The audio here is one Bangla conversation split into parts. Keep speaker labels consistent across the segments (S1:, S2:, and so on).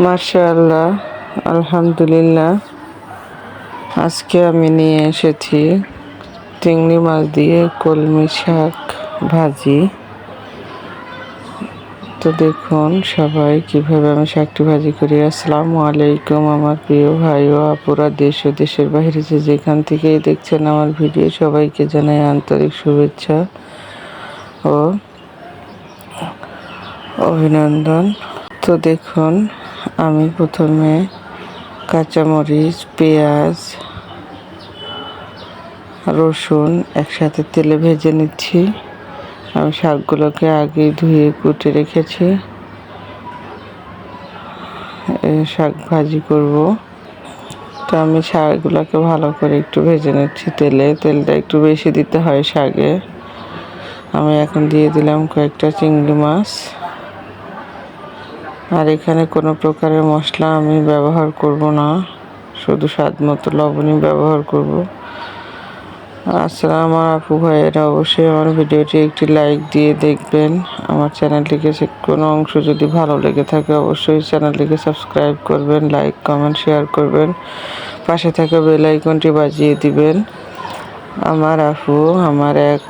S1: মাশাআল্লাহ, আলহামদুলিল্লাহ। আজকে আমি নিয়ে এসেছি চিংড়ি মাছ দিয়ে কলমি শাক ভাজি। তো দেখুন সবাই কিভাবে আমি শাকটি ভাজি করি। আসসালামু আলাইকুম আমার প্রিয় ভাই ও আপুরা, দেশ ও দেশের বাইরে যে যেখান থেকেই দেখছেন আমার ভিডিও, সবাইকে জানাই আন্তরিক শুভেচ্ছা ও অভিনন্দন। তো দেখুন আমি প্রথমে কাঁচামরিচ, পেঁয়াজ, রসুন একসাথে তেলে ভেজে নিচ্ছি। আমি শাকগুলোকে আগে ধুয়ে কুটে রেখেছি। শাক ভাজি করব, তো আমি শাকগুলোকে ভালো করে একটু ভেজে নিচ্ছি তেলটা একটু বেশি দিতে হয় শাকে। আমি এখন দিয়ে দিলাম কয়েকটা চিংড়ি মাছ। আর এখানে কোনো প্রকারের মশলা আমি ব্যবহার করব না, শুধু স্বাদ মতো লবণই ব্যবহার করব। আসসালাম আমার আপু ভাইয়েরা, অবশ্যই আমার ভিডিওটি একটি লাইক দিয়ে দেখবেন। আমার চ্যানেলটিকে কোনো অংশ যদি ভালো লেগে থাকে অবশ্যই চ্যানেলটিকে সাবস্ক্রাইব করবেন, লাইক কমেন্ট শেয়ার করবেন, পাশে থাকা বেল আইকনটি বাজিয়ে দিবেন। আমার আপু, আমার এক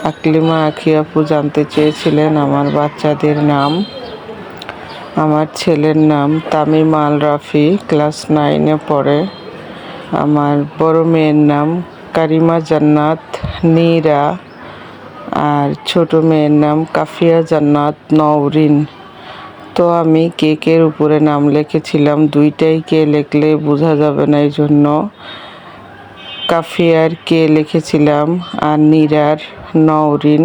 S1: আকলিমা আখি আপু জানতে চেয়েছিলেন আমার বাচ্চাদের নাম। আমার ছেলের নাম তামিম আল রাফি, ক্লাস 9-এ পড়ে। আমার বড় মেয়ের নাম কারিমা জান্নাত নীরা, আর ছোট মেয়ের নাম কাফিয়া জান্নাত নওরিন। তো আমি কেকের উপরে নাম লিখেছিলাম, দুইটাই কে লিখলে বোঝা যাবে না, এই জন্য কাফিয়ার কে লিখেছিলাম আর নীরার নওরিন।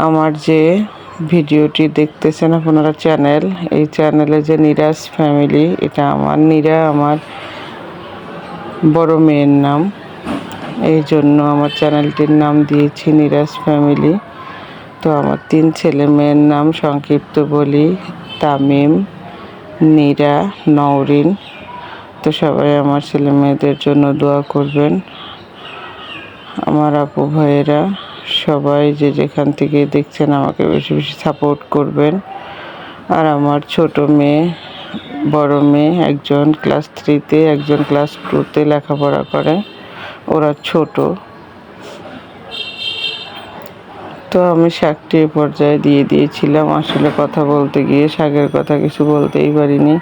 S1: আমার যে ভিডিওটি দেখতেছেন আপনারা এই চ্যানেলে যে নিরাজ ফ্যামিলি, এটা আমার নীরা আমার বড় মেয়ের নাম, এই জন্য আমার চ্যানেলটির নাম দিয়েছি নিরাজ ফ্যামিলি। তো আমার 3 ছেলে মেয়ের নাম সংক্ষিপ্ত বলি, তামিম, নীরা, নওরিন। তো সবাই আমার ছেলে মেয়েদের জন্য দোয়া করবেন। আমার আপু ভাইয়েরা সবাই যে যেখান থেকে দেখছেন আমাকে বেশি বেশি সাপোর্ট করবেন। আর আমার ছোট মেয়ে, বড় মেয়ে একজন ক্লাস 3-তে, একজন ক্লাস 2-তে লেখাপড়া করে, ওরা ছোট। তো আমি শাকটি পর্যায়ে দিয়ে দিয়েছিলাম। আসলে কথা বলতে গিয়ে শাকের কথা কিছু বলতেই পারিনি।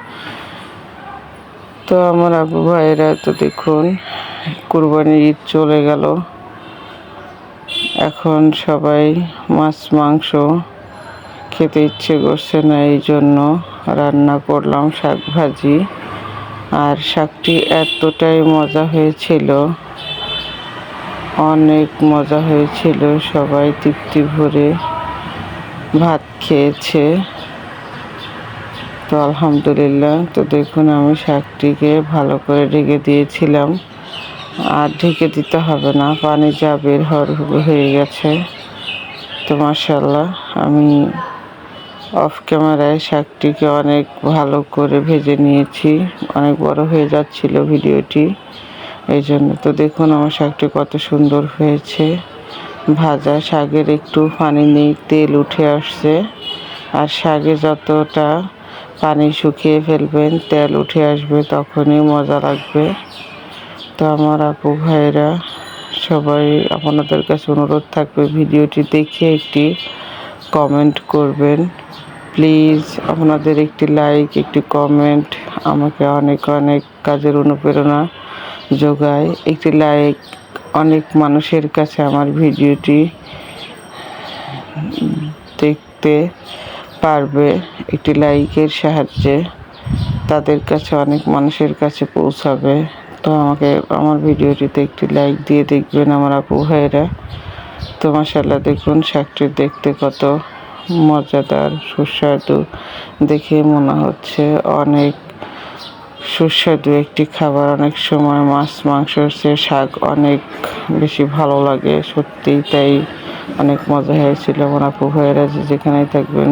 S1: তো আমার আপু ভাইয়েরা, তো দেখুন কুরবানির ঈদ চলে গেল, এখন সবাই মাছ মাংস খেতে ইচ্ছে করছে না, এই জন্য রান্না করলাম শাক ভাজি। আর শাকটি এতটাই মজা হয়েছিল, অনেক মজা হয়েছিল, সবাই তৃপ্তি ভরে ভাত খেয়েছে। তো আলহামদুলিল্লাহ। তো দেখুন আমি শাকটিকে ভালো করে ঢেকে দিয়েছিলাম, আর ঢেকে দিতে হবে না, পানি যা বের হয়ে গেছে। তো মাশাআল্লাহ, আমি অফ ক্যামেরায় শাকটিকে অনেক ভালো করে ভেজে নিয়েছি, অনেক বড় হয়ে যাচ্ছিল ভিডিওটি, এই জন্য। তো দেখুন আমার শাকটি কত সুন্দর হয়েছে ভাজা। শাকের একটু পানি নেই, তেল উঠে আসছে। আর শাকে যতটা পানি শুকিয়ে ফেলবেন, তেল উঠে আসবে, তখনই মজা লাগবে। তো আমার আপু ভাইয়েরা সবাই, আপনাদের কাছে অনুরোধ থাকবে ভিডিওটি দেখে একটি কমেন্ট করবেন প্লিজ। আপনাদের একটি লাইক, একটি কমেন্ট আমাকে অনেক অনেক কাজের অনুপ্রেরণা যোগায়। একটি লাইক অনেক মানুষের কাছে আমার ভিডিওটি দেখতে পারবে, একটি লাইকের সাহায্যে তাদের কাছে, অনেক মানুষের কাছে পৌঁছাবে। তো আমাকে আমার ভিডিওটিতে একটি লাইক দিয়ে দেখবেন আমার আপু ভাইয়েরা। তো মাশাআল্লাহ, দেখুন শাকটি দেখতে কত মজাদার, সুস্বাদু, দেখে মনে হচ্ছে অনেক সুস্বাদু একটি খাবার। অনেক সময় মাছ মাংসের চেয়ে শাক অনেক বেশি ভালো লাগে, সত্যিই তাই। অনেক মজা হয়েছিল। আমার আপু ভাইয়েরা যে যেখানেই থাকবেন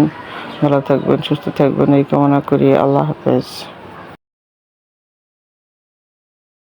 S1: ভালো থাকবেন, সুস্থ থাকবেন এই কামনা করি। আল্লাহ হাফেজ।